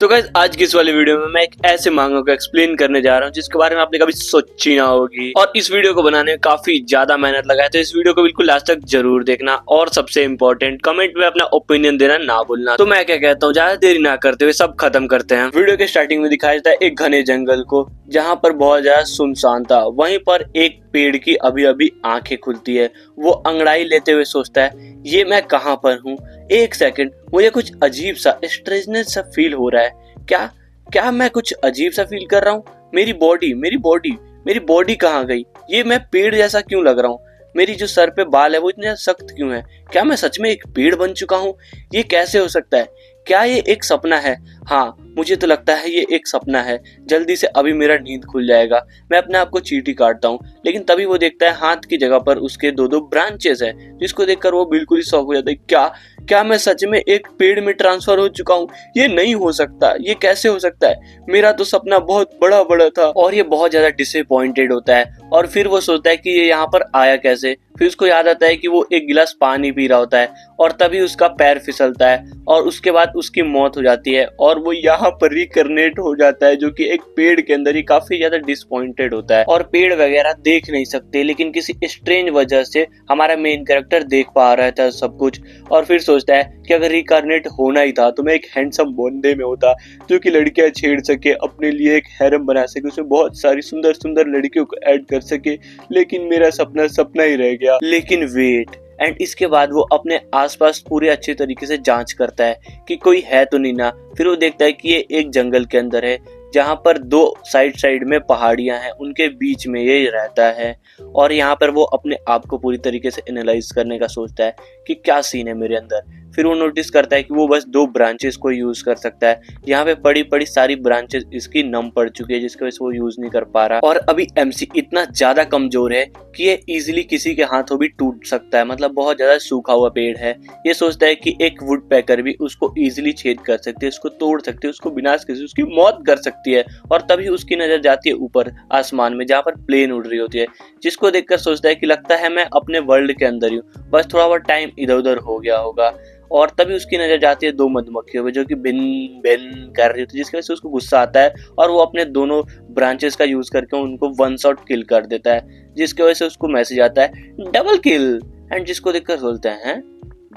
तो गाइस आज की इस वाली वीडियो में मैं एक ऐसे मांगा को एक्सप्लेन करने जा रहा हूँ जिसके बारे में आपने कभी सोची ना होगी और इस वीडियो को बनाने में काफी ज्यादा मेहनत लगा है। तो इस वीडियो को बिल्कुल लास्ट तक जरूर देखना और सबसे इम्पोर्टेंट कमेंट में अपना ओपिनियन देना ना भूलना। तो मैं क्या कहता हूँ, ज्यादा देरी ना करते हुए सब खत्म करते हैं। वीडियो के स्टार्टिंग में दिखाया जाता है एक घने जंगल को जहाँ पर बहुत ज्यादा सुनसान था। वहीं पर एक पेड़ की अभी अभी आंखें खुलती है। वो अंगड़ाई लेते हुए सोचता है ये मैं कहाँ पर हूँ। एक सेकंड, मुझे कुछ अजीब सा स्ट्रेंजनेस सा फील हो रहा है। क्या क्या मैं कुछ अजीब सा फील कर रहा हूँ। मेरी बॉडी कहाँ गई। ये मैं पेड़ जैसा क्यों लग रहा हूँ। मेरी जो सर पे बाल है वो इतने सख्त क्यों है। क्या मैं सच में एक पेड़ बन चुका हूँ। ये कैसे हो सकता है। क्या ये एक सपना है। हाँ, मुझे तो लगता है ये एक सपना है। जल्दी से अभी मेरा नींद खुल जाएगा। मैं अपने आप को चींटी काटता हूँ, लेकिन तभी वो देखता है हाथ की जगह पर उसके दो ब्रांचेस है, जिसको देखकर वो बिल्कुल ही शॉक हो जाता है। क्या मैं सच में एक पेड़ में ट्रांसफर हो चुका हूँ। ये नहीं हो सकता। ये कैसे हो सकता है। मेरा तो सपना बहुत बड़ा था। और ये बहुत ज्यादा डिसअपॉइंटेड होता है और फिर वो सोचता है कि ये यहाँ पर आया कैसे। फिर उसको याद आता है कि वो एक गिलास पानी पी रहा होता है और तभी उसका पैर फिसलता है और उसके बाद उसकी मौत हो जाती है और वो यहाँ पर रिकर्नेट हो जाता है, जो कि एक पेड़ के अंदर ही काफी ज्यादा डिसअपॉइंटेड होता है। और पेड़ वगैरह देख नहीं सकते, लेकिन किसी स्ट्रेंज वजह से हमारा मेन कैरेक्टर देख पा रहा था सब कुछ। और फिर सोचता है कि अगर रिकर्नेट होना ही था तो मैं एक हैंडसम बंदे में होता जो कि लड़कियां छेड़ सके, अपने लिए एक हैरम बना सके, उसमें बहुत सारी सुंदर सुंदर लड़कियों को ऐड कर सके। लेकिन मेरा सपना सपना ही रह गया। लेकिन वेट, एंड इसके बाद वो अपने आसपास पूरे अच्छे तरीके से जांच करता है कि कोई है तो नहीं ना। फिर वो देखता है कि ये एक जंगल के अंदर है जहाँ पर दो साइड में पहाड़ियां हैं, उनके बीच में ये रहता है। और यहाँ पर वो अपने आप को पूरी तरीके से एनालाइज करने का सोचता है कि क्या सीन है मेरे अंदर। फिर वो नोटिस करता है कि वो बस 2 ब्रांचेस को यूज कर सकता है। यहाँ पे बड़ी सारी ब्रांचेस इसकी नम पड़ चुकी है, जिसकी वजह से वो यूज नहीं कर पा रहा। और अभी एमसी इतना ज्यादा कमजोर है कि ये इजीली किसी के हाथों भी टूट सकता है। मतलब बहुत ज्यादा सूखा हुआ पेड़ है। ये सोचता है कि एक वुड पैकर भी उसको इजीली छेद कर सकती है, उसको तोड़ सकती है, उसको विनाश कर सकती है, उसकी मौत कर सकती है। और तभी उसकी नजर जाती है ऊपर आसमान में, जहाँ पर प्लेन उड़ रही होती है, जिसको देखकर सोचता है कि लगता है मैं अपने वर्ल्ड के अंदर ही हूँ, बस थोड़ा बहुत टाइम इधर उधर हो गया होगा। और तभी उसकी नजर जाती है 2 मधुमक्खियों पे, जो कि भिन भिन कर रही होती है, जिसकी वजह से उसको गुस्सा आता है और वो अपने दोनों ब्रांचेस का यूज करके उनको 1 शॉट किल कर देता है, जिसकी वजह से उसको मैसेज आता है डबल किल। एंड जिसको देखकर बोलते हैं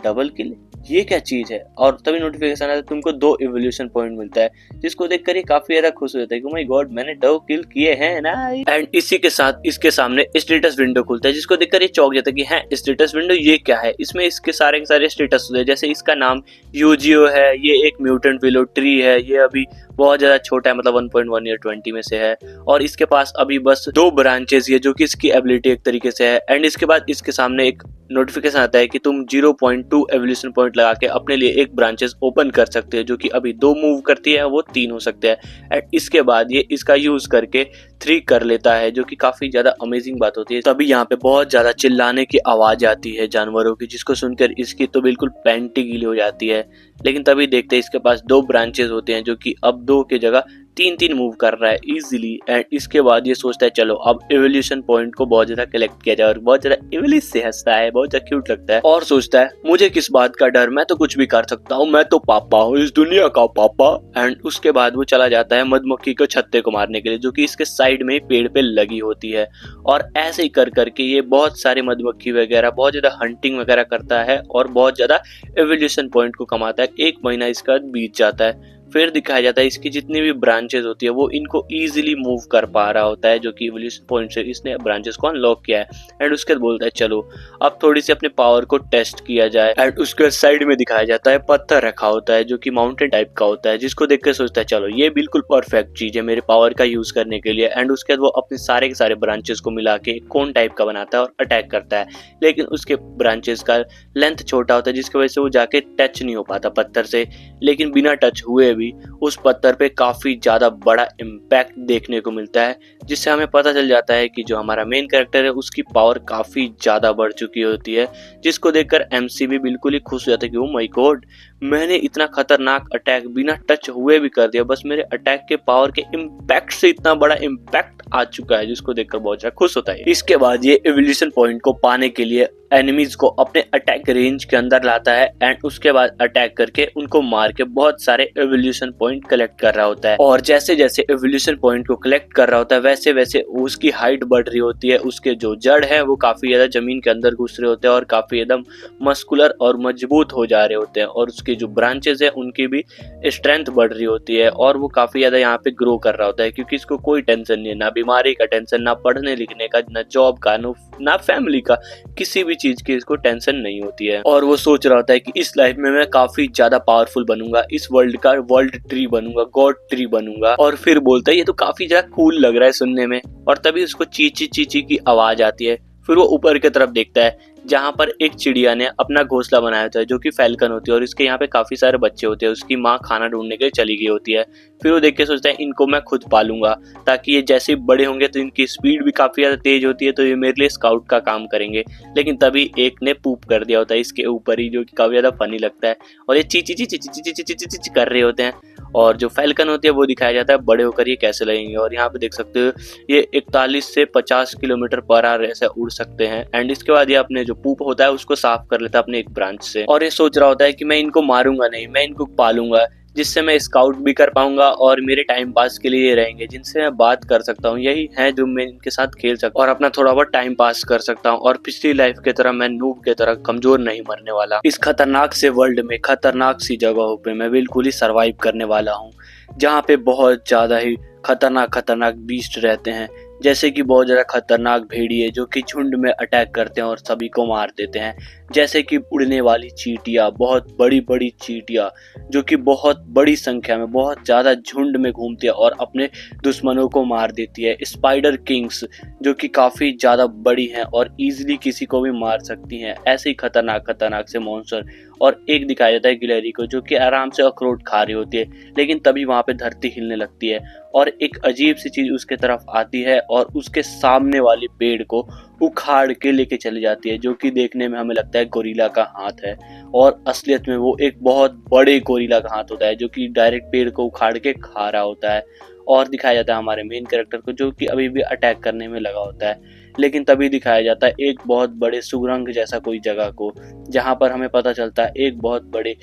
डबल किल, ये क्या चीज है। और तभी नोटिफिकेशन आता है तुमको 2 इवोल्यूशन पॉइंट मिलता है, जिसको देखकर ये काफी ज्यादा खुश हो जाता है कि माय गॉड, मैंने 2 किल किए हैं ना। एंड इसी के साथ इसके सामने स्टेटस विंडो खुलता है, जिसको देखकर ये चौंक जाता है कि है स्टेटस विंडो ये क्या है। इसमें इसके सारे के सारे स्टेटस होते हैं, जैसे इसका नाम यूजियो है, ये एक म्यूटेंट विलो ट्री है, ये अभी बहुत ज्यादा छोटा है, मतलब 1.1 या 20 में से है। और इसके पास अभी बस 2 ब्रांचेस है, जो कि इसकी एबिलिटी एक तरीके से है। एंड इसके बाद इसके सामने एक नोटिफिकेशन आता है कि तुम 0.2 एवोल्यूशन पॉइंट लगा के अपने लिए एक ब्रांचेस ओपन कर सकते हैं, जो कि अभी 2 मूव करती है, वो 3 हो सकते हैं। एंड इसके बाद ये इसका यूज करके 3 कर लेता है, जो कि काफी ज्यादा अमेजिंग बात होती है। तभी यहाँ पे बहुत ज्यादा चिल्लाने की आवाज आती है जानवरों की, जिसको सुनकर इसकी तो बिल्कुल पैंटी गीली हो जाती है। लेकिन तभी देखते हैं इसके पास 2 ब्रांचेस होते हैं, जो कि अब 2 की जगह 3 मूव कर रहा है इजीली। एंड इसके बाद ये सोचता है चलो अब एवोल्यूशन पॉइंट को बहुत ज्यादा कलेक्ट किया जाए, और बहुत ज्यादा इवलिस से हंसता है, बहुत ज्यादा क्यूट लगता है और सोचता है मुझे किस बात का डर, मैं तो कुछ भी कर सकता हूँ, मैं तो पापा हूँ, इस दुनिया का पापा। एंड उसके बाद वो चला जाता है मधुमक्खी को छत्ते को मारने के लिए, जो कि इसके साइड में पेड़ पे लगी होती है। और ऐसे ही कर करके ये बहुत सारे मधुमक्खी वगैरह बहुत ज्यादा हंटिंग वगैरह करता है और बहुत ज्यादा एवोल्यूशन पॉइंट को कमाता है। 1 महीना इसका बीत जाता है। फिर दिखाया जाता है इसकी जितनी भी ब्रांचेस होती है वो इनको इजीली मूव कर पा रहा होता है, जो कि इवोल्यूशन पॉइंट से इसने ब्रांचेस को अनलॉक किया है। एंड उसके बाद बोलता है चलो अब थोड़ी सी अपने पावर को टेस्ट किया जाए। एंड उसके साइड में दिखाया जाता है पत्थर रखा होता है, जो कि माउंटेन टाइप का होता है, जिसको देखकर सोचता है चलो ये बिल्कुल परफेक्ट चीज है मेरे पावर का यूज करने के लिए। एंड उसके बाद वो अपने सारे के सारे ब्रांचेस को मिला के कोन टाइप का बनाता है और अटैक करता है। लेकिन उसके ब्रांचेस का लेंथ छोटा होता है, जिसकी वजह से वो जाके टच नहीं हो पाता पत्थर से। लेकिन बिना टच हुए भी उस पत्थर पे काफी ज्यादा बड़ा इम्पैक्ट देखने को मिलता है, जिससे हमें पता चल जाता है कि जो हमारा मेन कैरेक्टर है उसकी पावर काफी ज्यादा बढ़ चुकी होती है, जिसको देखकर एमसी भी बिल्कुल ही खुश हो जाता है कि ओ माय गॉड, मैंने इतना खतरनाक अटैक बिना टच हुए भी कर दिया, बस मेरे अटैक के पावर के इम्पैक्ट से इतना बड़ा इम्पैक्ट आ चुका है, जिसको देखकर बहुत ज्यादा खुश होता है। इसके बाद ये एवोल्यूशन पॉइंट को पाने के लिए एनिमीज को अपने अटैक रेंज के अंदर लाता है एंड उसके बाद अटैक करके उनको मार के बहुत सारे एवोल्यूशन पॉइंट कलेक्ट कर रहा होता है। और जैसे जैसे एवोल्यूशन पॉइंट को कलेक्ट कर रहा होता है वैसे वैसे उसकी हाइट बढ़ रही होती है, उसके जो जड़ है वो काफी ज्यादा जमीन के अंदर घुस रहे होते हैं और काफी एकदम मस्कुलर और मजबूत हो जा रहे होते हैं, और उसके जो ब्रांचेस है उनकी भी स्ट्रेंथ बढ़ रही होती है और वो काफी ज्यादा यहाँ पे ग्रो कर रहा होता है, क्योंकि इसको कोई टेंशन नहीं है, ना बीमारी का टेंशन, ना पढ़ने लिखने का, ना जॉब का, ना फैमिली का, किसी भी चीज की इसको टेंशन नहीं होती है। और वो सोच रहा होता है कि इस लाइफ में मैं काफी ज्यादा पावरफुल बनूंगा, इस वर्ल्ड का वर्ल्ड ट्री बनूंगा, गॉड ट्री बनूंगा। और फिर बोलता है ये तो काफी ज्यादा कूल लग रहा है सुनने में, और तभी उसको चीची चीची की आवाज आती है। फिर वो ऊपर की तरफ देखता है जहाँ पर एक चिड़िया ने अपना घोंसला बनाया होता है जो कि फैल्कन होती है, और इसके यहाँ पे काफी सारे बच्चे होते हैं। उसकी माँ खाना ढूंढने के लिए चली गई होती है। फिर वो देख के सोचता है इनको मैं खुद पालूंगा, ताकि ये जैसे बड़े होंगे तो इनकी स्पीड भी काफी ज्यादा तेज होती है, तो ये मेरे लिए स्काउट का काम करेंगे। लेकिन तभी एक ने पूप कर दिया होता है इसके ऊपर ही, जो कि काफी ज्यादा फनी लगता है, और ये चीची चीची चीची चीची चीची चीची कर रहे होते हैं। और जो फैल्कन होती है वो दिखाया जाता है बड़े होकर ये कैसे लगेंगे। और यहाँ पे देख सकते हो ये 41 से 50 किलोमीटर पर आवर ऐसे उड़ सकते हैं। एंड इसके बाद ये अपने जो पूप होता है उसको साफ कर लेता है अपने एक ब्रांच से, और ये सोच रहा होता है कि मैं इनको मारूंगा नहीं, मैं इनको पालूंगा, जिससे मैं स्काउट भी कर पाऊंगा और मेरे टाइम पास के लिए ये रहेंगे, जिनसे मैं बात कर सकता हूँ, यही है जो मैं इनके साथ खेल सकता हूँ और अपना थोड़ा बहुत टाइम पास कर सकता हूँ। और पिछली लाइफ की तरह मैं नूब की तरह कमजोर नहीं मरने वाला। इस खतरनाक से वर्ल्ड में खतरनाक सी जगहों पे मैं बिल्कुल ही सरवाइव करने वाला हूँ, जहाँ पे बहुत ज्यादा ही खतरनाक बीस्ट रहते हैं, जैसे कि बहुत ज्यादा खतरनाक भेड़िए जो कि झुंड में अटैक करते हैं और सभी को मार देते हैं, जैसे कि उड़ने वाली चींटियां, बहुत बड़ी बड़ी चींटियां जो कि बहुत बड़ी संख्या में बहुत ज्यादा झुंड में घूमती है और अपने दुश्मनों को मार देती है। स्पाइडर किंग्स जो कि काफी ज्यादा बड़ी हैं और इजीली किसी को भी मार सकती हैं, ऐसे ही खतरनाक से मॉन्स्टर। और एक दिखाया जाता है गिलहरी को जो कि आराम से अखरोट खा रही होती है, लेकिन तभी वहां पे धरती हिलने लगती है और एक अजीब सी चीज उसके तरफ आती है और उसके सामने वाले पेड़ को उखाड़ के लेके चली जाती है, जो कि देखने में हमें लगता है गोरिल्ला का हाथ है, और असलियत में वो एक बहुत बड़े गोरिल्ला का हाथ होता है जो कि डायरेक्ट पेड़ को उखाड़ के खा रहा होता है। और दिखाया जाता है हमारे मेन कैरेक्टर को जो कि अभी भी अटैक करने में लगा होता है, लेकिन तभी दिखाया जाता है एक बहुत बड़े सुरंग जैसा कोई जगह को, जहाँ पर हमें पता चलता है एक बहुत बड़े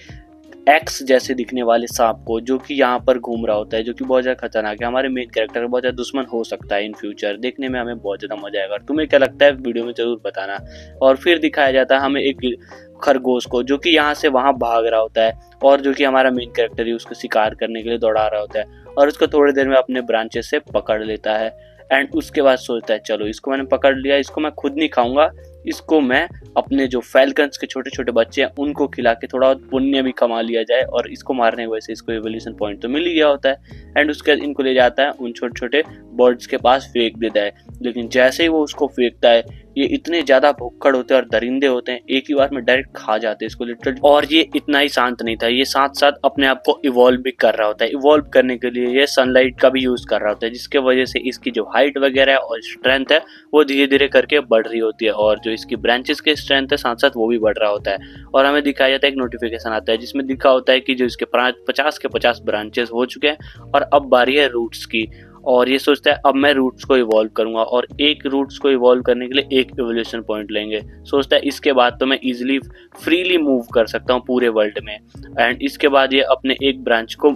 एक्स जैसे दिखने वाले सांप को जो कि यहाँ पर घूम रहा होता है, जो कि बहुत ज्यादा खतरनाक है। हमारे मेन कैरेक्टर बहुत ज्यादा दुश्मन हो सकता है इन फ्यूचर, देखने में हमें बहुत ज्यादा मजा आएगा। तुम्हें क्या लगता है वीडियो में जरूर बताना। और फिर दिखाया जाता है हमें एक खरगोश को जो कि यहाँ से वहां भाग रहा होता है, और जो कि हमारा मेन कैरेक्टर ही उसको शिकार करने के लिए दौड़ा रहा होता है, और उसको थोड़ी देर में अपने ब्रांचेस से पकड़ लेता है। एंड उसके बाद सोचता है चलो इसको मैंने पकड़ लिया, इसको मैं खुद नहीं खाऊंगा, इसको मैं अपने जो फैल्कन्स के छोटे छोटे बच्चे हैं उनको खिला के थोड़ा पुण्य भी कमा लिया जाए। और इसको मारने की वजह से इसको एवोल्यूशन पॉइंट तो मिल ही गया होता है। एंड उसके बाद इनको ले जाता है उन छोटे छोटे बर्ड्स के पास फेंक देता है, लेकिन जैसे ही वो उसको फेंकता है ये इतने ज्यादा भुक्कड़ होते हैं और दरिंदे होते हैं, एक ही बार में डायरेक्ट खा जाते हैं इसको लिटरली। और ये इतना ही शांत नहीं था, ये साथ साथ अपने आप को इवॉल्व भी कर रहा होता है। इवॉल्व करने के लिए ये सनलाइट का भी यूज कर रहा होता है, जिसके वजह से इसकी जो हाइट वगैरह है और स्ट्रेंथ है वो धीरे धीरे करके बढ़ रही होती है, और जो इसकी ब्रांचेस की स्ट्रेंथ है साथ साथ वो भी बढ़ रहा होता है। और हमें दिखाया जाता है एक नोटिफिकेशन आता है जिसमें लिखा होता है कि जो इसके 50 के 50 ब्रांचेस हो चुके हैं और अब बारी है रूट्स की। और ये सोचता है अब मैं रूट्स को इवॉल्व करूंगा, और एक रूट्स को इवॉल्व करने के लिए एक एवोल्यूशन पॉइंट लेंगे। सोचता है इसके बाद तो मैं इजीली फ्रीली मूव कर सकता हूँ पूरे वर्ल्ड में। एंड इसके बाद ये अपने एक ब्रांच को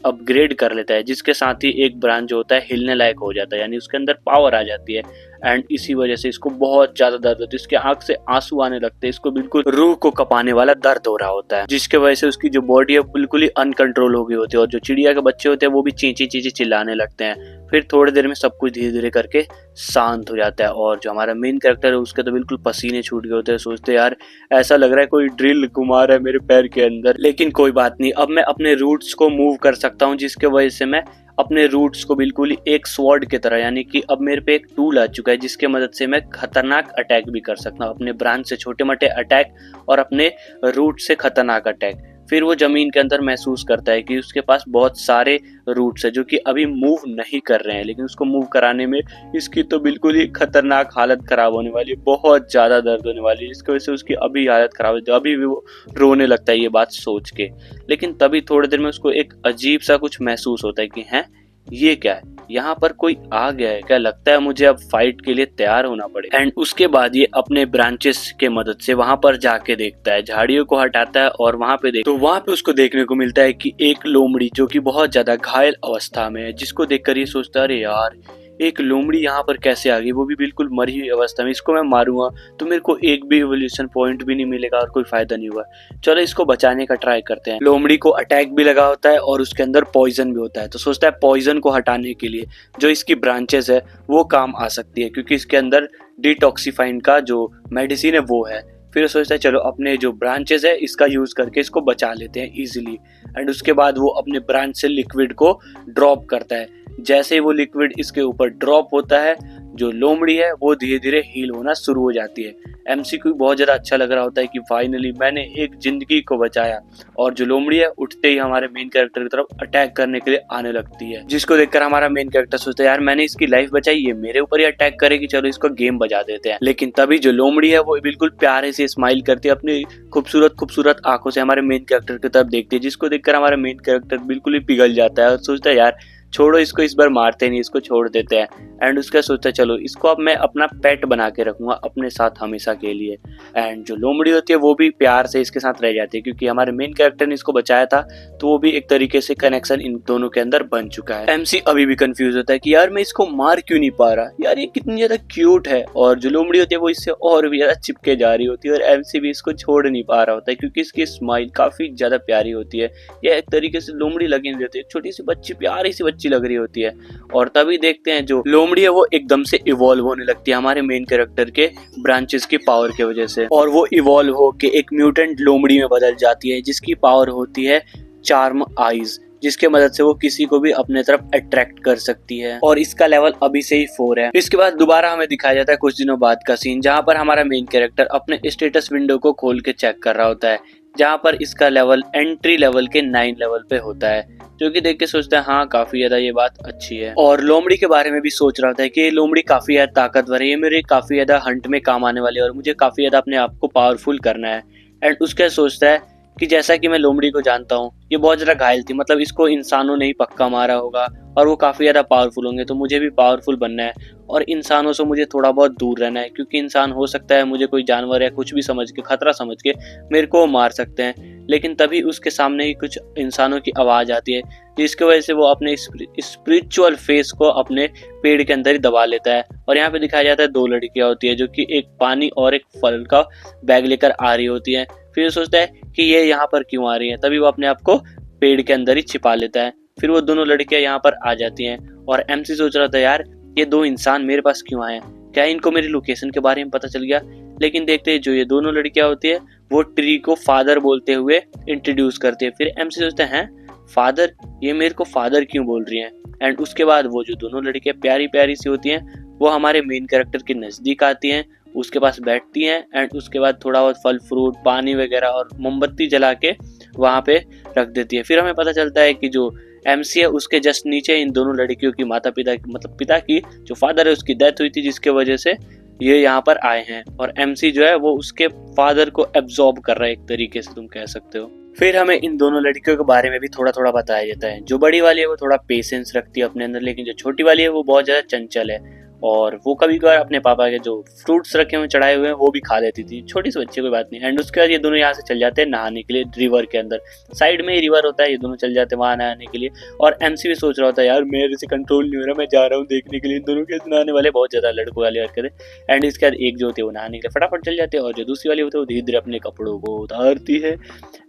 अपग्रेड कर लेता है, जिसके साथ ही एक ब्रांच जो होता है हिलने लायक हो जाता है, यानी उसके अंदर पावर आ जाती है। एंड इसी वजह से इसको बहुत ज्यादा दर्द होता है, इसके आंख से आंसू आने लगते हैं, इसको बिल्कुल रूह को कपाने वाला दर्द हो रहा होता है, जिसके वजह से उसकी जो बॉडी है बिल्कुल ही अनकंट्रोल हो गई होती है। और जो चिड़िया के बच्चे होते हैं वो भी चींची चींची चिल्लाने लगते हैं। फिर थोड़ी देर में सब कुछ धीरे धीरे करके शांत हो जाता है, और जो हमारा मेन कैरेक्टर है उसके तो बिल्कुल पसीने छूट गए होते हैं। सोचते यार ऐसा लग रहा है कोई ड्रिल घुमा रहा है मेरे पैर के अंदर, लेकिन कोई बात नहीं, अब मैं अपने रूट्स को मूव कर सकता हूँ, जिसके वजह से मैं अपने रूट्स को बिल्कुल ही एक स्वॉर्ड की तरह, यानी कि अब मेरे पे एक टूल आ चुका है जिसके मदद से मैं खतरनाक अटैक भी कर सकता हूँ, अपने ब्रांच से छोटे मोटे अटैक और अपने रूट से खतरनाक अटैक। फिर वो जमीन के अंदर महसूस करता है कि उसके पास बहुत सारे रूट्स है जो कि अभी मूव नहीं कर रहे हैं, लेकिन उसको मूव कराने में इसकी तो बिल्कुल ही खतरनाक हालत खराब होने वाली है, बहुत ज्यादा दर्द होने वाली है, जिसकी वजह से उसकी अभी हालत खराब होती है, अभी भी वो रोने लगता है ये बात सोच के। लेकिन तभी थोड़ी देर में उसको एक अजीब सा कुछ महसूस होता है कि हैं ये क्या है, यहाँ पर कोई आ गया है क्या, लगता है मुझे अब फाइट के लिए तैयार होना पड़े। एंड उसके बाद ये अपने ब्रांचेस के मदद से वहां पर जाके देखता है, झाड़ियों को हटाता है और वहां पे तो वहां पे उसको देखने को मिलता है कि एक लोमड़ी जो कि बहुत ज्यादा घायल अवस्था में है, जिसको देखकर ये सोचता है अरे यार एक लोमड़ी यहाँ पर कैसे आ गई, वो भी बिल्कुल मरी हुई अवस्था में, इसको मैं मारूंगा तो मेरे को एक भी इवोल्यूशन पॉइंट भी नहीं मिलेगा और कोई फायदा नहीं हुआ, चलो इसको बचाने का ट्राई करते हैं। लोमड़ी को अटैक भी लगा होता है और उसके अंदर पॉइजन भी होता है, तो सोचता है पॉइजन को हटाने के लिए जो इसकी ब्रांचेस है वो काम आ सकती है, क्योंकि इसके अंदर डिटॉक्सिफाइन का जो मेडिसिन है वो है। फिर सोचता है चलो अपने जो ब्रांचेस है इसका यूज करके इसको बचा लेते हैं इजीली। एंड उसके बाद वो अपने ब्रांच से लिक्विड को ड्रॉप करता है, जैसे ही वो लिक्विड इसके ऊपर ड्रॉप होता है जो लोमड़ी है वो धीरे धीरे हील होना शुरू हो जाती है। एमसी को बहुत ज़्यादा अच्छा लग रहा होता है कि फाइनली मैंने एक जिंदगी को बचाया, और जो लोमड़ी है उठते ही हमारे मेन कैरेक्टर की तरफ अटैक करने के लिए आने लगती है, जिसको देखकर हमारा मेन कैरेक्टर सोचता है यार मैंने इसकी लाइफ बचाई, ये मेरे ऊपर ही अटैक करेगी, चलो इसको गेम बजा देते हैं। लेकिन तभी जो लोमड़ी है वो बिल्कुल प्यारे से स्माइल करती है, अपनी खूबसूरत खूबसूरत आंखों से हमारे मेन कैरेक्टर की तरफ देखती है, जिसको देखकर हमारा मेन कैरेक्टर बिल्कुल ही पिघल जाता है और सोचता है यार छोड़ो इसको, इस बार मारते नहीं, इसको छोड़ देते हैं। एंड उसका सोचता है चलो इसको अब मैं अपना पेट बना के रखूंगा अपने साथ हमेशा के लिए। एंड जो लोमड़ी होती है वो भी प्यार से इसके साथ रह जाती है, क्योंकि हमारे मेन कैरेक्टर ने इसको बचाया था, तो वो भी एक तरीके से कनेक्शन इन दोनों के अंदर बन चुका है। एमसी अभी भी कंफ्यूज होता है कि यार मैं इसको मार क्यों नहीं पा रहा, यार ये कितनी ज्यादा क्यूट है, और जो लोमड़ी होती है वो इससे और भी ज्यादा चिपके जा रही होती है, और एमसी भी इसको छोड़ नहीं पा रहा होता है क्योंकि इसकी स्माइल काफी ज्यादा प्यारी होती है। यह एक तरीके से लोमड़ी लगी नहीं रहती है, छोटी सी बच्ची, प्यारी सी बच्ची लग रही होती है। और तभी देखते हैं जो लोमड़ी है वो एकदम से इवॉल्व होने लगती है हमारे मेन कैरेक्टर के ब्रांचेस की पावर की वजह से, और वो इवॉल्व होके एक म्यूटेंट लोमड़ी में बदल जाती है, जिसकी पावर होती है चार्म आईज, जिसके मदद से वो किसी को भी अपने तरफ अट्रैक्ट कर सकती है, और इसका लेवल अभी से ही 4 है। इसके बाद दोबारा हमें दिखाया जाता है कुछ दिनों बाद का सीन, जहाँ पर हमारा मेन कैरेक्टर अपने स्टेटस विंडो को खोल के चेक कर रहा होता है, जहाँ पर इसका लेवल एंट्री लेवल के 9 लेवल पे होता है, जो कि देख के सोचता है हाँ काफी ज्यादा ये बात अच्छी है। और लोमड़ी के बारे में भी सोच रहा होता है कि ये लोमड़ी काफी ज्यादा ताकतवर है, ये मेरे काफी ज्यादा हंट में काम आने वाली है और मुझे काफी ज्यादा अपने आप को पावरफुल करना है। एंड उसके सोचता है कि जैसा कि मैं लोमड़ी को जानता हूँ ये बहुत ज्यादा घायल थी, मतलब इसको इंसानों ने ही पक्का मारा होगा और वो काफी ज्यादा पावरफुल होंगे, तो मुझे भी पावरफुल बनना है और इंसानों से मुझे थोड़ा बहुत दूर रहना है, क्योंकि इंसान हो सकता है मुझे कोई जानवर या कुछ भी समझ के, खतरा समझ के मेरे को मार सकते हैं। लेकिन तभी उसके सामने ही कुछ इंसानों की आवाज आती है, जिसकी वजह से वो अपने स्पिरिचुअल फेस को अपने पेड़ के अंदर ही दबा लेता है। और यहाँ पे दिखाया जाता है 2 लड़कियां होती है जो कि एक पानी और एक फल का बैग लेकर आ रही होती है। फिर सोचता है कि ये यहाँ पर क्यों आ रही है, तभी वो अपने आप को पेड़ के अंदर ही छिपा लेता है। फिर वो दोनों लड़कियां यहाँ पर आ जाती हैं और एमसी सोच रहा था यार ये 2 इंसान मेरे पास क्यों आए, क्या इनको मेरी लोकेशन के बारे में पता चल गया। लेकिन देखते ही जो ये दोनों लड़कियां होती है वो ट्री को फादर बोलते हुए इंट्रोड्यूस करते हैं। फिर एमसी सोचते हैं फादर, ये मेरे को फादर क्यों बोल रही हैं। एंड उसके बाद वो जो दोनों लड़कियां प्यारी प्यारी सी होती हैं वो हमारे मेन कैरेक्टर के नजदीक आती हैं, उसके पास बैठती हैं। एंड उसके बाद थोड़ा बहुत फल फ्रूट, पानी वगैरह और मोमबत्ती जला के वहाँ पे रख देती है। फिर हमें पता चलता है कि जो एमसी है उसके जस्ट नीचे इन दोनों लड़कियों की माता पिता, मतलब पिता की जो फादर है उसकी डेथ हुई थी, जिसके वजह से ये यहाँ पर आए हैं। और एमसी जो है वो उसके फादर को एब्जॉर्ब कर रहा है, एक तरीके से तुम कह सकते हो। फिर हमें इन दोनों लड़कियों के बारे में भी थोड़ा थोड़ा बताया जाता है। जो बड़ी वाली है वो थोड़ा पेशेंस रखती है अपने अंदर, लेकिन जो छोटी वाली है वो बहुत ज्यादा चंचल है और वो कभी कभार अपने पापा के जो फ्रूट्स रखे हुए चढ़ाए हुए हैं वो भी खा लेती थी। छोटी सी बच्ची, कोई बात नहीं। एंड उसके बाद ये दोनों यहाँ से चल जाते हैं नहाने के लिए रिवर के अंदर, साइड में ही रिवर होता है, ये दोनों चल जाते हैं वहाँ नहाने के लिए। और एमसी भी सोच रहा होता है यार मेरे से कंट्रोल नहीं हो रहा, मैं जा रहा हूँ देखने के लिए इन दोनों के नहाने वाले, बहुत ज्यादा लड़कों वाली हरकतें। एंड इसके बाद एक जो होती है वो नहाने के लिए फटाफट चल जाते हैं और जो दूसरी वाली होती है वो धीरे धीरे अपने कपड़ों को उतारती है।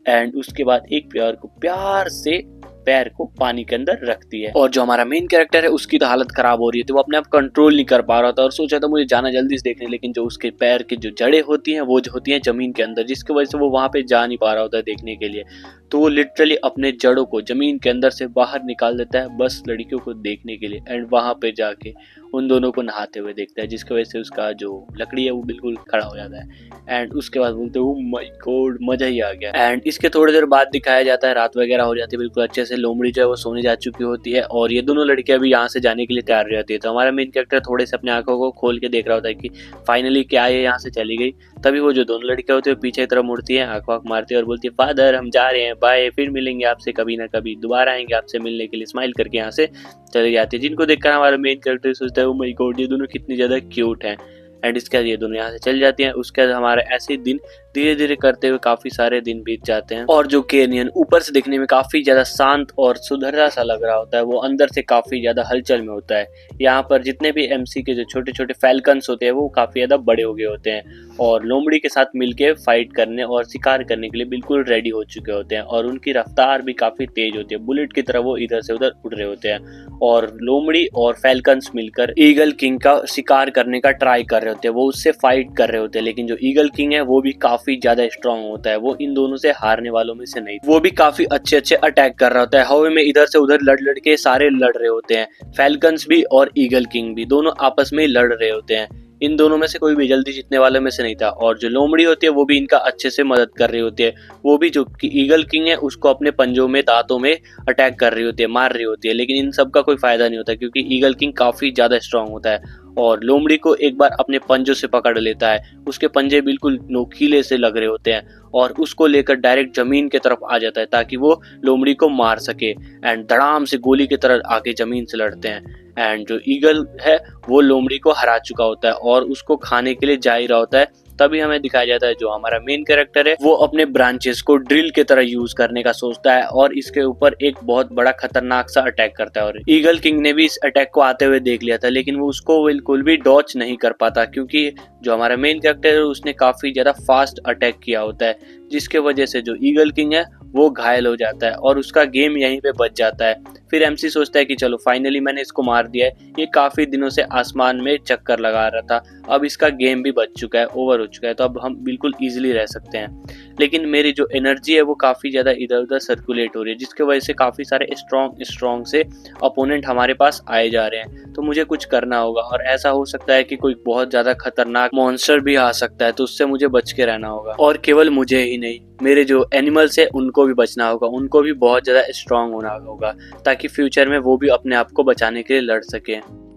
एंड उसके बाद एक प्यार से पैर को पानी के अंदर रखती है। और जो हमारा मेन कैरेक्टर है उसकी तो हालत खराब हो रही थी, वो अपने आप कंट्रोल नहीं कर पा रहा था और सोचा था मुझे जाना जल्दी से देखने, लेकिन जो उसके पैर की जो जड़ें होती हैं वो जो होती हैं जमीन के अंदर, जिसकी वजह से वो वहां पे जा नहीं पा रहा होता है देखने के लिए। तो वो लिटरली अपने जड़ों को जमीन के अंदर से बाहर निकाल देता है बस लड़कियों को देखने के लिए। एंड वहां पे जाके उन दोनों को नहाते हुए देखता है, जिसकी वजह से उसका जो लकड़ी है वो बिल्कुल खड़ा हो जाता है। एंड उसके बाद बोलते हैं माय गॉड, मजा ही आ गया। एंड इसके थोड़ी देर बाद दिखाया जाता है रात वगैरह हो जाती है बिल्कुल अच्छे से, लोमड़ी जो है वो सोने जा चुकी होती है और ये दोनों लड़कियां भी यहाँ से जाने के लिए तैयार हो जाती है। तो हमारा मेन कैरेक्टर थोड़े से अपने आंखों को खोल के देख रहा होता है कि फाइनली क्या ये यहाँ से चली गई। तभी वो जो दोनों लड़कियां होती है पीछे की तरफ मुड़ती है, आंख वाँख मारती है और बोलती है फादर हम जा रहे हैं बाय, फिर मिलेंगे आपसे कभी ना कभी, दोबारा आएंगे आपसे मिलने के लिए, स्माइल करके यहाँ से चले जाते हैं। जिनको देखकर हमारा मेन कैरेक्टर सोचता है ओ माय गॉड ये दोनों कितनी ज्यादा क्यूट हैं, एंड इसके बाद ये दोनों यहाँ से चल जाती हैं। उसके बाद हमारे ऐसे दिन धीरे धीरे करते हुए काफी सारे दिन बीत जाते हैं, और जो केनियन ऊपर से दिखने में काफी ज्यादा शांत और सुधरा सा लग रहा होता है, वो अंदर से काफी ज्यादा हलचल में होता है। यहाँ पर जितने भी एमसी के जो छोटे छोटे फैल्कन्स होते हैं वो काफी ज्यादा बड़े हो गए होते हैं, और लोमड़ी के साथ मिलके फाइट करने और शिकार करने के लिए बिल्कुल रेडी हो चुके होते हैं, और उनकी रफ्तार भी काफी तेज होती है, बुलेट की तरह वो इधर से उधर उड़ रहे होते हैं। और लोमड़ी और फैल्कन्स मिलकर ईगल किंग का शिकार करने का ट्राई कर रहे होते हैं, वो उससे फाइट कर रहे होते हैं, लेकिन जो ईगल किंग है वो भी काफी ज्यादा स्ट्रांग होता है, वो इन दोनों से हारने वालों में से नहीं, वो भी काफी अच्छे अच्छे अटैक कर रहा होता है, हवा में इधर से उधर लड़ लड़ के सारे लड़ रहे होते हैं, फैल्कन्स भी और ईगल किंग भी दोनों आपस में लड़ रहे होते हैं। इन दोनों में से कोई भी जल्दी जीतने वालों में से नहीं था, और जो लोमड़ी होती है वो भी इनका अच्छे से मदद कर रही होती है, वो भी जो ईगल किंग है उसको अपने पंजों में दांतों में अटैक कर रही होती है, मार रही होती है, लेकिन इन सब का कोई फायदा नहीं होता क्योंकि ईगल किंग काफी ज्यादा स्ट्रांग होता है, और लोमड़ी को एक बार अपने पंजों से पकड़ लेता है, उसके पंजे बिल्कुल नोकीले से लग रहे होते हैं, और उसको लेकर डायरेक्ट जमीन की तरफ आ जाता है ताकि वो लोमड़ी को मार सके, एंड धड़ाम से गोली की तरह आके जमीन से लड़ते हैं। एंड जो ईगल है वो लोमड़ी को हरा चुका होता है और उसको खाने के लिए जा ही रहा होता है, तभी हमें दिखाया जाता है जो हमारा मेन कैरेक्टर है वो अपने ब्रांचेस को ड्रिल की तरह यूज करने का सोचता है, और इसके ऊपर एक बहुत बड़ा खतरनाक सा अटैक करता है, और ईगल किंग ने भी इस अटैक को आते हुए देख लिया था, लेकिन वो उसको बिल्कुल भी डॉच नहीं कर पाता क्योंकि जो हमारा मेन कैरेक्टर है उसने काफी ज्यादा फास्ट अटैक किया होता है, जिसके वजह से जो ईगल किंग है वो घायल हो जाता है और उसका गेम यहीं पे बच जाता है। फिर एमसी सोचता है कि चलो फाइनली मैंने इसको मार दिया है, ये काफी दिनों से आसमान में चक्कर लगा रहा था, अब इसका गेम भी बच चुका है, ओवर हो चुका है, तो अब हम बिल्कुल इजीली रह सकते हैं। लेकिन मेरी जो एनर्जी है वो काफी ज्यादा इधर उधर सर्कुलेट हो रही है, जिसकी वजह से काफी सारे स्ट्रॉन्ग से अपोनेंट हमारे पास आए जा रहे हैं, तो मुझे कुछ करना होगा, और ऐसा हो सकता है कि कोई बहुत ज्यादा खतरनाक मॉन्स्टर भी आ सकता है, तो उससे मुझे बच के रहना होगा, और केवल मुझे ही नहीं मेरे जो एनिमल्स है उनको भी बचना होगा, उनको भी बहुत ज्यादा स्ट्रांग होना होगा ताकि फ्यूचर में वो भी अपने आप को बचाने के लिए लड़ सके।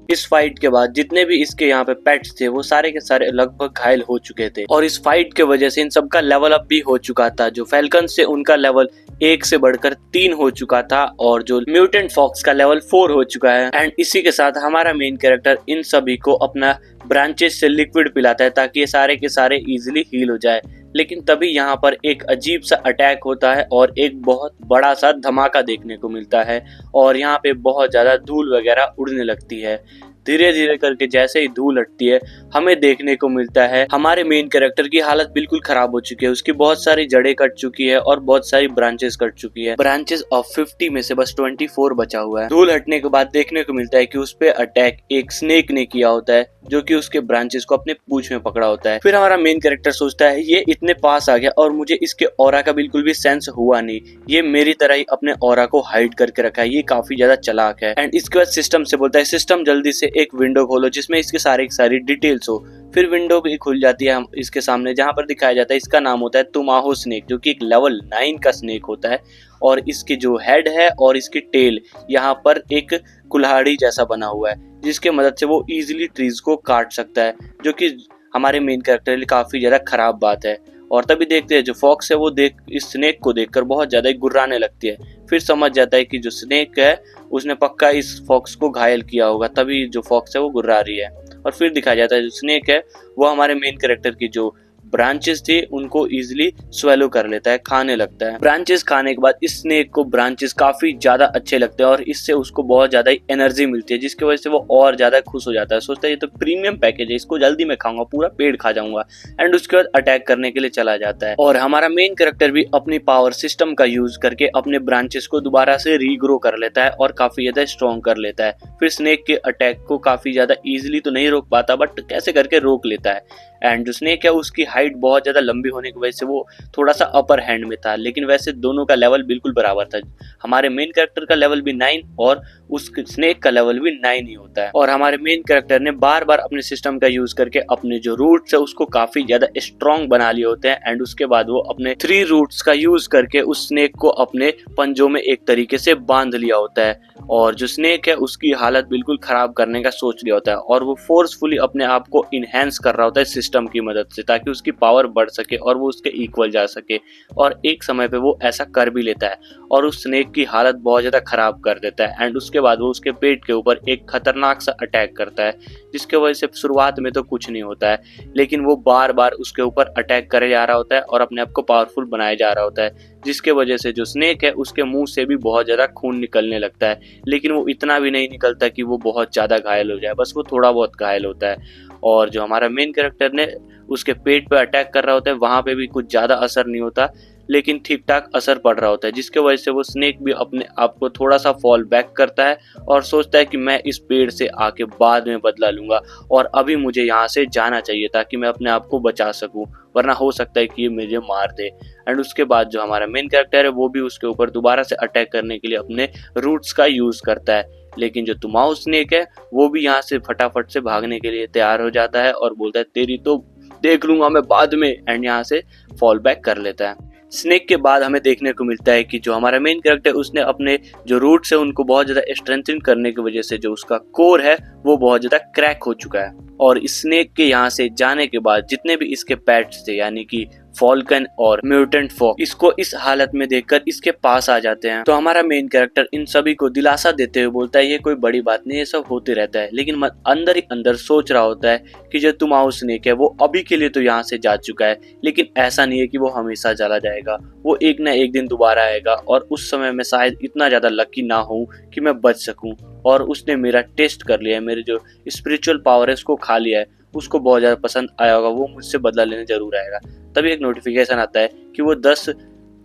इस फाइट के बाद जितने भी इसके यहाँ पे पेट्स थे वो सारे के सारे लगभग घायल हो चुके थे, और इस फाइट के वजह से इन सबका लेवल अप भी हो चुका था। जो फैल्कन से उनका लेवल 1 से बढ़कर 3 हो चुका था, और जो म्यूटेंट फॉक्स का लेवल 4 हो चुका है। एंड इसी के साथ हमारा मेन कैरेक्टर इन सभी को अपना ब्रांचेस से लिक्विड पिलाता है ताकि ये सारे के सारे इजीली हील हो जाए। लेकिन तभी यहाँ पर एक अजीब सा अटैक होता है और एक बहुत बड़ा सा धमाका देखने को मिलता है, और यहाँ पे बहुत ज्यादा धूल वगैरह उड़ने लगती है। धीरे धीरे करके जैसे ही धूल हटती है हमें देखने को मिलता है हमारे मेन कैरेक्टर की हालत बिल्कुल खराब हो चुकी है, उसकी बहुत सारी जड़ें कट चुकी है और बहुत सारी ब्रांचेस कट चुकी है। ब्रांचेस ऑफ 50 में से बस 24 बचा हुआ है। धूल हटने के बाद देखने को मिलता है कि उस पे अटैक एक स्नेक ने किया होता है, जो कि उसके ब्रांचेस को अपने पूंछ में पकड़ा होता है। फिर हमारा मेन कैरेक्टर सोचता है ये इतने पास आ गया और मुझे इसके ऑरा का बिल्कुल भी सेंस हुआ नहीं, ये मेरी तरह ही अपने ऑरा को हाइड करके रखा है, ये काफी ज्यादा चालाक है। एंड इसके बाद सिस्टम से बोलता है सिस्टम जल्दी से एक विंडो खोलो जिसमें इसके सारी डिटेल्स हो। फिर विंडो भी खुल जाती है इसके सामने, जहां पर दिखाया जाता है इसका नाम होता है तुमाहो स्नेक, जो कि एक लेवल 9 का स्नेक होता है, और इसकी जो हेड है और इसकी टेल यहाँ पर एक कुल्हाड़ी जैसा बना हुआ है, जिसके मदद से वो इजीली ट्रीज को काट सकता है, जो कि हमारे मेन कैरेक्टर के लिए काफी ज्यादा खराब बात है। और तभी देखते हैं जो फॉक्स है वो इस स्नेक को देखकर बहुत ज्यादा गुर्राने लगती है। फिर समझ जाता है कि जो स्नेक है उसने पक्का इस फॉक्स को घायल किया होगा, तभी जो फॉक्स है वो गुर्रा रही है। और फिर दिखाया जाता है जो स्नेक है वो हमारे मेन कैरेक्टर की जो ब्रांचेस थी उनको इजीली स्वेलो कर लेता है, खाने लगता है। ब्रांचेस खाने के बाद इस स्नेक को ब्रांचेस काफी ज्यादा अच्छे लगते हैं और इससे उसको बहुत ज्यादा एनर्जी मिलती है, जिसकी वजह से वो और ज्यादा खुश हो जाता है। सोचता है ये तो प्रीमियम पैकेज है, इसको जल्दी मैं खाऊंगा, पूरा पेड़ खा जाऊंगा। एंड उसके बाद अटैक करने के लिए चला जाता है, और हमारा मेन कैरेक्टर भी अपनी पावर सिस्टम का यूज करके अपने ब्रांचेस को दोबारा से रीग्रो कर लेता है और काफी ज्यादा स्ट्रॉन्ग कर लेता है। फिर स्नेक के अटैक को काफी ज्यादा इजिली तो नहीं रोक पाता, बट कैसे करके रोक लेता है। एंड जो स्नेक है उसकी हाइट बहुत ज्यादा लंबी होने की वजह से वो थोड़ा सा अपर हैंड में था, लेकिन वैसे दोनों का लेवल बिल्कुल बराबर था। हमारे मेन कैरेक्टर का लेवल भी 9 और उस स्नेक का लेवल भी 9 ही होता है। और हमारे मेन कैरेक्टर ने बार बार अपने सिस्टम का यूज करके अपने जो रूट्स है उसको काफी ज्यादा स्ट्रॉन्ग बना लिए होते हैं। एंड उसके बाद वो अपने 3 रूट्स का यूज करके उस स्नेक को अपने पंजों में एक तरीके से बांध लिया होता है, और जो स्नेक है उसकी हालत बिल्कुल खराब करने का सोच लिया होता है, और वो फोर्सफुली अपने आप को इनहेंस कर रहा होता है सिस्टम की मदद से, ताकि उसकी पावर बढ़ सके और वो उसके इक्वल जा सके। और एक समय पे वो ऐसा कर भी लेता है और उस स्नेक की हालत बहुत ज़्यादा ख़राब कर देता है। एंड उसके बाद वो उसके पेट के ऊपर एक खतरनाक सा अटैक करता है, जिसके वजह से शुरुआत में तो कुछ नहीं होता है, लेकिन वो बार बार उसके ऊपर अटैक करे जा रहा होता है और अपने आप को पावरफुल बनाया जा रहा होता है, जिसके वजह से जो स्नेक है उसके मुंह से भी बहुत ज़्यादा खून निकलने लगता है। लेकिन वो इतना भी नहीं निकलता कि वो बहुत ज़्यादा घायल हो जाए, बस वो थोड़ा बहुत घायल होता है। और जो हमारा मेन कैरेक्टर ने उसके पेट पे अटैक कर रहा होता है, वहाँ पे भी कुछ ज़्यादा असर नहीं होता, लेकिन ठीक ठाक असर पड़ रहा होता है, जिसके वजह से वो स्नेक भी अपने आप को थोड़ा सा फॉल बैक करता है और सोचता है कि मैं इस पेड़ से आके बाद में बदला लूँगा और अभी मुझे यहाँ से जाना चाहिए ताकि मैं अपने आप को बचा सकूँ, वरना हो सकता है कि ये मुझे मार दे। एंड उसके बाद जो हमारा मेन कैरेक्टर है वो भी उसके ऊपर दोबारा से अटैक करने के लिए अपने रूट्स का यूज़ करता है, लेकिन जो तुमाओ स्नेक है वो भी यहाँ से फटाफट से भागने के लिए तैयार हो जाता है और बोलता है तेरी तो देख लूँगा मैं बाद में, एंड यहाँ से फॉल बैक कर लेता है। स्नेक के बाद हमें देखने को मिलता है कि जो हमारा मेन कैरेक्टर उसने अपने जो रूट्स है उनको बहुत ज़्यादा स्ट्रेंथन करने की वजह से जो उसका कोर है वो बहुत ज़्यादा क्रैक हो चुका है। और स्नेक के यहाँ से जाने के बाद जितने भी इसके पेट्स थे, यानी कि फॉल्कन और म्यूटेंट फॉक्स, इसको इस हालत में देखकर इसके पास आ जाते हैं। तो हमारा मेन कैरेक्टर इन सभी को दिलासा देते हुए बोलता है ये कोई बड़ी बात नहीं, ये सब होते रहता है, लेकिन अंदर ही अंदर सोच रहा होता है कि जो तुमाओ स्नेक है वो अभी के लिए तो यहाँ से जा चुका है, लेकिन ऐसा नहीं है कि वो हमेशा चला जाएगा, वो एक ना एक दिन दोबारा आएगा और उस समय मैं शायद इतना ज़्यादा लकी ना हूँ कि मैं बच सकूँ। और उसने मेरा टेस्ट कर लिया है, मेरे जो स्पिरिचुअल पावर है उसको खा लिया है, उसको बहुत ज़्यादा पसंद आया होगा, वो मुझसे बदला लेने जरूर आएगा। तभी एक नोटिफिकेशन आता है कि वो 10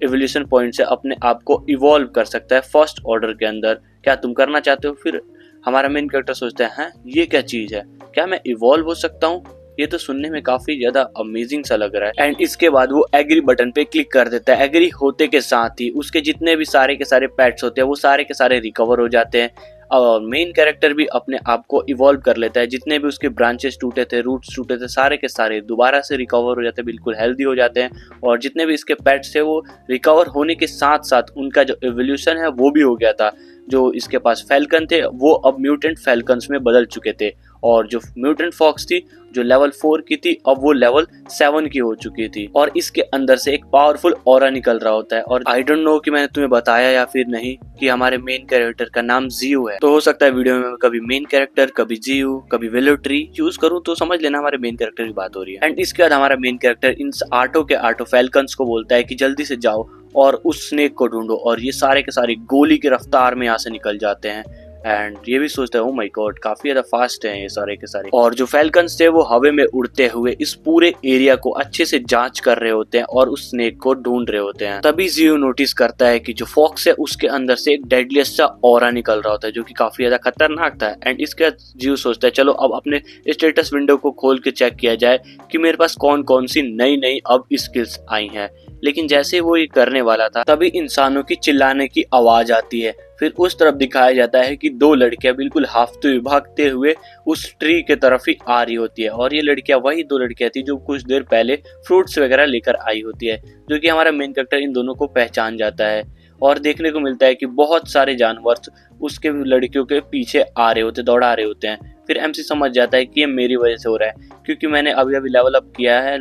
एवोल्यूशन पॉइंट से अपने आप को इवॉल्व कर सकता है फर्स्ट ऑर्डर के अंदर, क्या तुम करना चाहते हो? फिर हमारा मेन कैरेक्टर सोचता है ये क्या चीज़ है, क्या मैं इवॉल्व हो सकता हूँ? ये तो सुनने में काफी ज्यादा अमेजिंग सा लग रहा है। एंड इसके बाद वो एग्री बटन पे क्लिक कर देता है। एग्री होते के साथ ही उसके जितने भी सारे के सारे पेट्स होते हैं वो सारे के सारे रिकवर हो जाते हैं और मेन कैरेक्टर भी अपने आप को इवॉल्व कर लेता है। जितने भी उसके ब्रांचेस टूटे थे, रूट्स टूटे थे, सारे के सारे दोबारा से रिकवर हो जाते हैं, बिल्कुल हेल्दी हो जाते हैं। और जितने भी इसके पेट्स थे वो रिकवर होने के साथ साथ उनका जो एवोल्यूशन है वो भी हो गया था। जो इसके पास फैल्कन थे वो अब म्यूटेंट फैल्कन्स में बदल चुके थे और जो म्यूटेंट फॉक्स थी जो लेवल 4 की थी अब वो लेवल 7 की हो चुकी थी। और इसके अंदर से एक पावरफुल ऑरा निकल रहा होता है। और आई डोंट नो कि मैंने तुम्हें बताया या फिर नहीं कि हमारे मेन कैरेक्टर का नाम जियो है। तो हो सकता है वीडियो में कभी मेन कैरेक्टर, कभी जियो, कभी वेलोट्री यूज करूँ तो समझ लेना हमारे मेन कैरेक्टर की बात हो रही है। एंड इसके बाद हमारा main character in auto falcons को बोलता है कि जल्दी से जाओ और उस स्नेक को ढूंढो, और ये सारे के सारे गोली की रफ्तार में यहाँ से निकल जाते हैं। एंड ये भी सोचता है ओ माय गॉड काफी ज्यादा फास्ट हैं ये सारे के सारे। और जो फैल्कन्स थे वो हवा में उड़ते हुए इस पूरे एरिया को अच्छे से जांच कर रहे होते हैं और उस स्नेक को ढूंढ रहे होते हैं। तभी जियो नोटिस करता है कि जो फॉक्स है उसके अंदर से एक डेडलीस्ट सा ऑरा निकल रहा होता है जो कि काफी ज्यादा खतरनाक था। एंड इसके जियो सोचता है चलो अब अपने स्टेटस विंडो को खोल के चेक किया जाए कि मेरे पास कौन कौन सी नई नई अब स्किल्स आई हैं। लेकिन जैसे वो ये करने वाला था तभी इंसानों की चिल्लाने की आवाज आती है। फिर उस तरफ दिखाया जाता है कि दो लड़कियां बिल्कुल भागते हुए उस ट्री के तरफ ही आ रही होती है। और ये लड़कियां वही दो लड़कियां थी जो कुछ देर पहले फ्रूट्स वगैरह लेकर आई होती है, जो कि हमारा मेन कैरेक्टर इन दोनों को पहचान जाता है। और देखने को मिलता है कि बहुत सारे जानवर उसके लड़कियों के पीछे आ रहे होते, दौड़ा रहे होते हैं। फिर एमसी समझ जाता है कि ये मेरी वजह से हो रहा है क्योंकि मैंने अभी अभी लेवल अप किया है,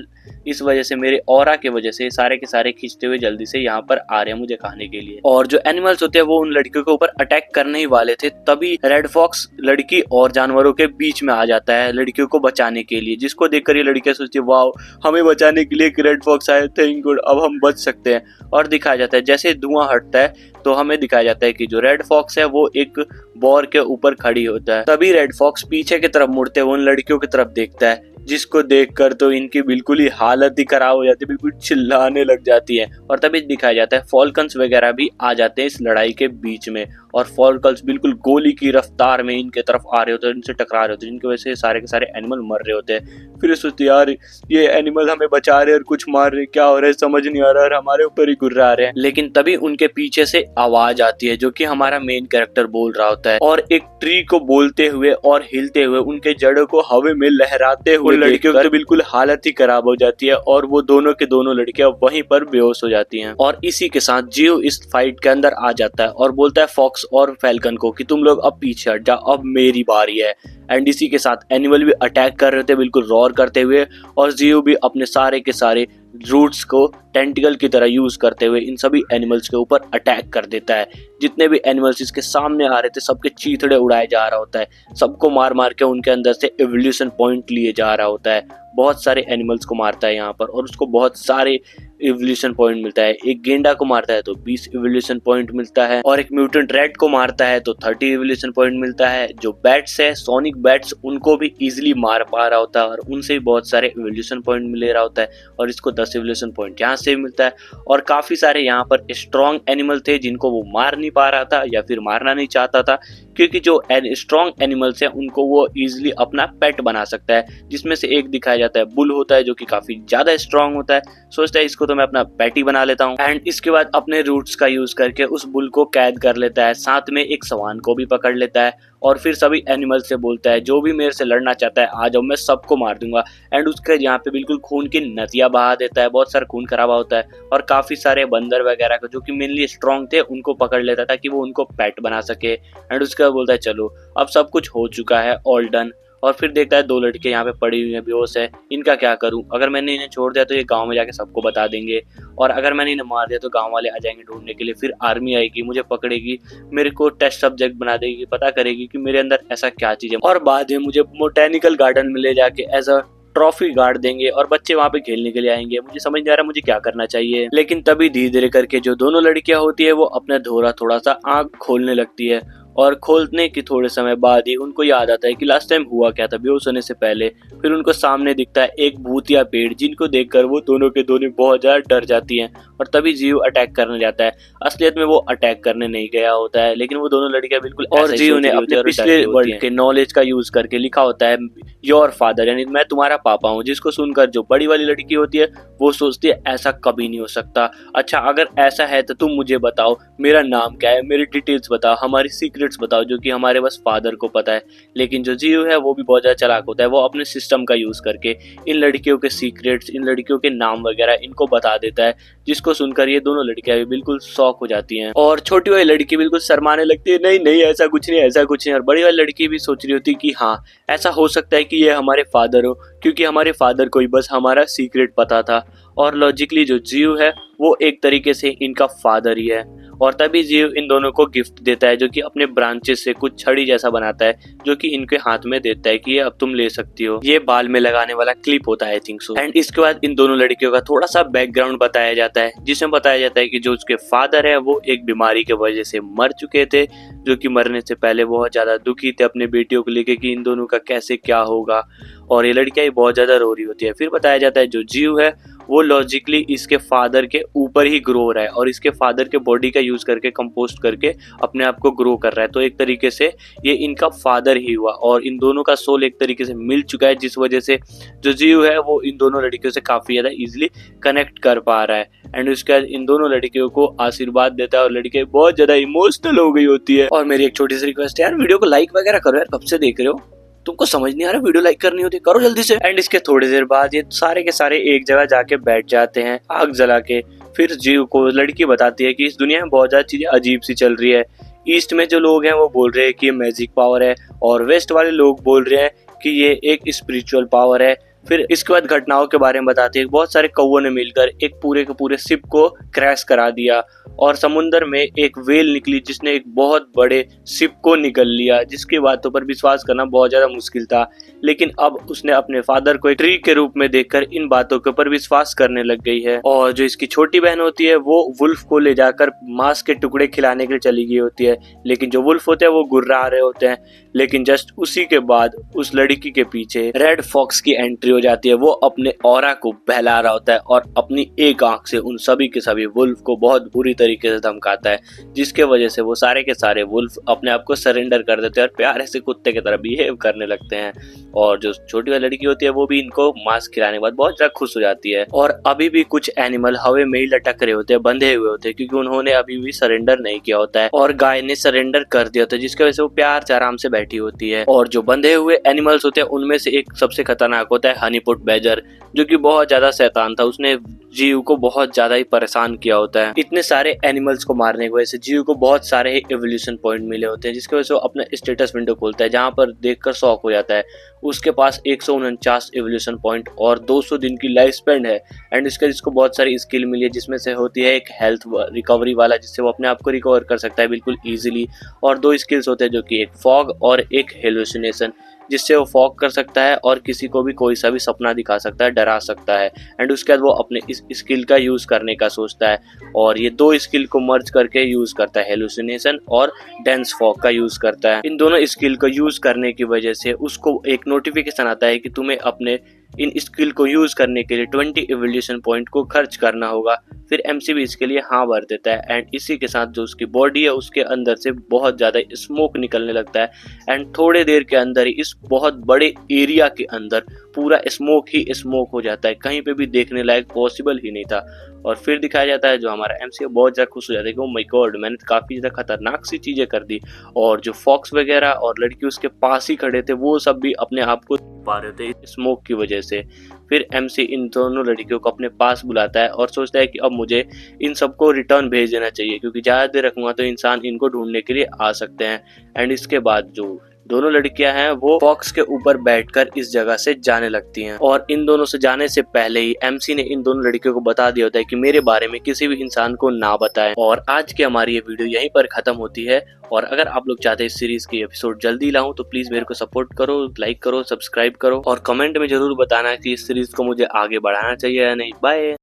इस वजह से मेरे ऑरा के वजह से सारे के सारे खींचते हुए जल्दी से यहाँ पर आ रहे हैं मुझे खाने के लिए। और जो एनिमल्स होते हैं वो उन लड़कियों के ऊपर अटैक करने ही वाले थे, तभी रेड फॉक्स लड़की और जानवरों के बीच में आ जाता है लड़कियों को बचाने के लिए, जिसको देखकर ये लड़कियां सोचती है वाओ हमें बचाने के लिए एक रेड फॉक्स आए, थैंक गॉड अब हम बच सकते हैं। और दिखाया जाता है जैसे धुआं हटता है तो हमें दिखाया जाता है कि जो रेड फॉक्स है वो एक बोर के ऊपर खड़ी होता है। तभी रेड फॉक्स पीछे की तरफ मुड़ते हुए उन लड़कियों की तरफ देखता है, जिसको देखकर तो इनकी बिल्कुल ही हालत ही खराब हो जाती है, बिल्कुल चिल्लाने लग जाती है। और तभी दिखाया जाता है फॉल्कन्स वगैरह भी आ जाते हैं इस लड़ाई के बीच में, और फॉल्कन्स बिल्कुल गोली की रफ्तार में इनके तरफ आ रहे होते हैं, इनसे टकरा रहे होते हैं, जिनकी वजह से सारे के सारे एनिमल मर रहे होते हैं। फिर सोचते यार ये एनिमल हमें बचा रहे और कुछ मार रहे, क्या हो रहा है समझ नहीं आ रहा, और हमारे ऊपर ही गुर्रा रहे हैं। लेकिन तभी उनके पीछे से आवाज आती है जो कि हमारा मेन कैरेक्टर बोल रहा होता है, और एक ट्री को बोलते हुए और हिलते हुए उनके जड़ों को हवा में लहराते हुए लड़कियों की बिल्कुल हालत ही खराब हो जाती है और वो दोनों के दोनों लड़कियां वहीं पर बेहोश हो जाती हैं। और इसी के साथ जियो इस फाइट के अंदर आ जाता है और बोलता है फॉक्स फॉक्स और फैल्कन को कि तुम लोग अब पीछे हट जाओ, अब मेरी बारी है। एंड इसी के साथ एनिमल भी अटैक कर रहे थे बिल्कुल रॉर करते हुए, और जियो भी अपने सारे के सारे रूट्स को टेंटिकल की तरह यूज करते हुए इन सभी एनिमल्स के ऊपर अटैक कर देता है। जितने भी एनिमल्स इसके सामने आ रहे थे सबके चीथड़े उड़ाए जा रहा होता है, सबको मार मार के उनके अंदर से एवोल्यूशन पॉइंट लिए जा रहा होता है। बहुत सारे एनिमल्स को मारता है यहाँ पर और उसको बहुत सारे इवोल्यूशन पॉइंट मिलता है। एक गेंडा को मारता है तो 20 इवोल्यूशन पॉइंट मिलता है, और एक म्यूटेंट रैट को मारता है तो 30 इवोल्यूशन पॉइंट मिलता है। जो बैट्स है, सोनिक बैट्स, उनको भी इजीली मार पा रहा होता है और उनसे भी बहुत सारे इवोल्यूशन पॉइंट मिल रहा होता है, और इसको 10 इवोल्यूशन पॉइंट यहाँ से भी मिलता है। और काफी सारे यहाँ पर स्ट्रॉन्ग एनिमल थे जिनको वो मार नहीं पा रहा था या फिर मारना नहीं चाहता था, क्योंकि जो स्ट्रॉन्ग एनिमल्स हैं उनको वो इजीली अपना पेट बना सकता है, जिसमें से एक दिखाया जाता है बुल होता है जो कि काफी ज्यादा स्ट्रॉन्ग होता है। सोचता है इसको तो मैं अपना पैटी बना लेता हूँ, एंड इसके बाद अपने रूट्स का यूज करके उस बुल को कैद कर लेता है, साथ में एक सवान को भी पकड़ लेता है, और फिर सभी एनिमल से बोलता है जो भी मेरे से लड़ना चाहता है आ जाओ, मैं सबको मार दूंगा। एंड उसके यहाँ पे बिल्कुल खून की नदियां बहा देता है, बहुत सारा खून खराबा होता है, और काफी सारे बंदर वगैरह को जो कि मेनली स्ट्रॉन्ग थे उनको पकड़ लेता था कि वो उनको पेट बना सके। एंड उसके बाद बोलता है चलो अब सब कुछ हो चुका है, ऑल डन। और फिर देखता है 2 लड़के यहाँ पे पड़ी हुई हैं, बेहोश है, इनका क्या करूं? अगर मैंने इन्हें छोड़ दिया तो ये गांव में जाके सबको बता देंगे, और अगर मैंने इन्हें मार दिया तो गांव वाले आ जाएंगे ढूंढने के लिए, फिर आर्मी आएगी, मुझे पकड़ेगी, मेरे को टेस्ट सब्जेक्ट बना देगी, पता करेगी कि मेरे अंदर ऐसा क्या चीज है, और बाद में मुझे बोटेनिकल गार्डन में ले जाके एज अ ट्रॉफी गार्ड देंगे और बच्चे वहां पे खेलने के लिए आएंगे। मुझे समझ नहीं आ रहा मुझे क्या करना चाहिए। लेकिन तभी धीरे धीरे करके जो दोनों लड़कियां होती है वो अपना थोड़ा सा आंख खोलने लगती है, और खोलने के थोड़े समय बाद ही उनको याद आता है कि लास्ट टाइम हुआ क्या था बेहोश होने से पहले। फिर उनको सामने दिखता है एक भूतिया पेड़, जिनको देखकर वो दोनों के दोनों बहुत ज्यादा डर जाती हैं, और तभी जियो अटैक करने जाता है। असलियत में वो अटैक करने नहीं गया होता है, लेकिन वो दोनों लड़कियां बिल्कुल, और जियो ने अपने पिछले वर्ल्ड के नॉलेज का यूज करके लिखा होता है योर फादर, यानी मैं तुम्हारा पापा हूँ, जिसको सुनकर जो बड़ी वाली लड़की होती है वो सोचती है ऐसा कभी नहीं हो सकता। अच्छा अगर ऐसा है तो तुम मुझे बताओ मेरा नाम क्या है, मेरी डिटेल्स बताओ, हमारी सीक्रेट्स बताओ जो कि हमारे बस फादर को पता है। लेकिन जो जियो है वो भी बहुत ज्यादा चालाक होता है, वो अपने सिस्टम का यूज करके इन लड़कियों के सीक्रेट्स, इन लड़कियों के नाम वगैरह इनको बता देता है, जिसको सुनकर ये दोनों लड़कियां भी बिल्कुल शॉक हो जाती हैं, और छोटी वाली लड़की बिल्कुल शर्माने लगती है, नहीं नहीं ऐसा कुछ नहीं, ऐसा कुछ नहीं। और बड़ी वाली लड़की भी सोच रही होती कि हाँ ऐसा हो सकता है कि ये हमारे फादर हो, क्योंकि हमारे फादर को ही बस हमारा सीक्रेट पता था, और लॉजिकली जो जियो है वो एक तरीके से इनका फादर ही है। और तभी जियो इन दोनों को गिफ्ट देता है जो कि अपने ब्रांचेस से कुछ छड़ी जैसा बनाता है, जो कि इनके हाथ में देता है कि ये अब तुम ले सकती हो। ये बाल में लगाने वाला क्लिप होता है आई थिंक सो। एंड इसके बाद इन दोनों लड़कियों का थोड़ा सा बैकग्राउंड बताया जाता है, जिसमें बताया जाता है कि जो उसके फादर है वो एक बीमारी की वजह से मर चुके थे, जो कि मरने से पहले बहुत ज्यादा दुखी थे अपने बेटियों को लेके कि इन दोनों का कैसे क्या होगा, और ये लड़कियां बहुत ज्यादा रो रही होती है। फिर बताया जाता है जो जियो है वो लॉजिकली इसके फादर के ऊपर ही ग्रो हो रहा है, और इसके फादर के बॉडी का यूज करके कंपोस्ट करके अपने आप को ग्रो कर रहा है। तो एक तरीके से ये इनका फादर ही हुआ, और इन दोनों का सोल एक तरीके से मिल चुका है, जिस वजह से जो जियो है वो इन दोनों लड़कियों से काफी ज्यादा इजिली कनेक्ट कर पा रहा है। एंड उसके बाद इन दोनों लड़कियों को आशीर्वाद देता है, और लड़कियां बहुत ज्यादा इमोशनल हो गई होती है। और मेरी एक छोटी सी रिक्वेस्ट है यार, वीडियो को लाइक वगैरह करो यार, कब से देख रहे हो, तुमको समझ नहीं आ रहा वीडियो लाइक करनी होती, करो जल्दी से। एंड इसके थोड़ी देर बाद ये सारे के सारे एक जगह जाके बैठ जाते हैं आग जला के। फिर जियो को लड़की बताती है कि इस दुनिया में बहुत ज्यादा चीजें अजीब सी चल रही है। ईस्ट में जो लोग हैं वो बोल रहे हैं कि ये मैजिक पावर है, और वेस्ट वाले लोग बोल रहे हैं कि ये एक स्पिरिचुअल पावर है। फिर इसके बाद घटनाओं के बारे में बताते हैं, बहुत सारे कौवों ने मिलकर एक पूरे के पूरे शिप को क्रैश करा दिया, और समुद्र में एक वेल निकली जिसने एक बहुत बड़े शिप को निगल लिया, जिसकी बातों पर विश्वास करना बहुत ज्यादा मुश्किल था। लेकिन अब उसने अपने फादर को एक ट्री के रूप में देखकर इन बातों के ऊपर विश्वास करने लग गई है। और जो इसकी छोटी बहन होती है वो वुल्फ को ले जाकर मांस के टुकड़े खिलाने के लिए चली गई होती है, लेकिन जो वुल्फ होते हैं वो गुर्रा रहे होते हैं। लेकिन जस्ट उसी के बाद उस लड़की के पीछे रेड फॉक्स की एंट्री हो जाती है। वो अपने ऑरा को बहला रहा होता है और अपनी एक आंख से उन सभी के सभी वुल्फ को बहुत बुरी तरीके से धमकाता है, जिसके वजह से वो सारे के सारे वुल्फ अपने आप को सरेंडर कर देते हैं और प्यारे से कुत्ते की तरह बिहेव करने लगते हैं। और जो छोटी वाली लड़की होती है वो भी इनको मांस खिलाने के बाद बहुत ज्यादा खुश हो जाती है। और अभी भी कुछ एनिमल हवा में ही लटक रहे होते हैं, बंधे हुए होते हैं, क्योंकि उन्होंने अभी भी सरेंडर नहीं किया होता है, और गाय ने सरेंडर कर दिया होता है, जिसकी वजह से वो प्यार से आराम से बैठी होती है। और जो बंधे हुए एनिमल्स होते हैं उनमें से एक सबसे खतरनाक होता है हनीपुट बैजर जो कि बहुत ज्यादा शैतान था, उसने जीव को बहुत ज्यादा ही परेशान किया होता है। इतने सारे एनिमल्स को मारने की वजह से जीव को बहुत सारे ही एवोल्यूशन पॉइंट मिले होते हैं, जिसकी वजह से वो अपना स्टेटस विंडो खोलता है, जहां पर देखकर शॉक हो जाता है। उसके पास 149 एवोल्यूशन पॉइंट और 200 दिन की लाइफ स्पेन है। एंड इसके जिसको बहुत सारी स्किल मिली है, जिसमें से होती है एक हेल्थ रिकवरी वाला, जिससे वो अपने आप को रिकवर कर सकता है बिल्कुल इजीली, और 2 स्किल्स होते हैं जो कि एक फॉग और एक हेलुसिनेशन, जिससे वो फॉग कर सकता है और किसी को भी कोई सा भी सपना दिखा सकता है, डरा सकता है। एंड उसके बाद वो अपने इस स्किल का यूज करने का सोचता है और ये 2 स्किल को मर्ज करके यूज करता है, हेलुसिनेशन और डेंस फॉग का यूज करता है। इन दोनों स्किल को यूज करने की वजह से उसको एक नोटिफिकेशन आता है कि तुम्हें अपने इन स्किल को यूज करने के लिए 20 एवोल्यूशन पॉइंट को खर्च करना होगा। फिर एमसी भी इसके लिए हाँ भर देता है एंड इसी के साथ जो उसकी बॉडी है उसके अंदर से बहुत ज्यादा स्मोक निकलने लगता है एंड थोड़े देर के अंदर ही इस बहुत बड़े एरिया के अंदर पूरा स्मोक ही स्मोक हो जाता है, कहीं पे भी देखने लायक पॉसिबल ही नहीं था। और फिर दिखाया जाता है जो हमारा एमसी बहुत ज्यादा खुश हो जाता है कि ओ माय गॉड, मैंने तो काफी ज्यादा खतरनाक सी चीजें कर दी। और जो फॉक्स वगैरह और लड़की उसके पास ही खड़े थे वो सब भी अपने आप को पा रहे थे स्मोक की वजह से। फिर एमसी इन दोनों लड़कियों को अपने पास बुलाता है और सोचता है कि अब मुझे इन सबको रिटर्न भेज देना चाहिए, क्योंकि ज्यादा देर रखूंगा तो इंसान इनको ढूंढने के लिए आ सकते हैं। एंड इसके बाद जो दोनों लड़कियां हैं वो फॉक्स के ऊपर बैठकर इस जगह से जाने लगती हैं, और इन दोनों से जाने से पहले ही एमसी ने इन दोनों लड़कियों को बता दिया होता है कि मेरे बारे में किसी भी इंसान को ना बताएं। और आज की हमारी ये वीडियो यहीं पर खत्म होती है। और अगर आप लोग चाहते हैं इस सीरीज के एपिसोड जल्दी लाऊं तो प्लीज मेरे को सपोर्ट करो, लाइक करो, सब्सक्राइब करो और कमेंट में जरूर बताना कि इस सीरीज को मुझे आगे बढ़ाना चाहिए या नहीं। बाय।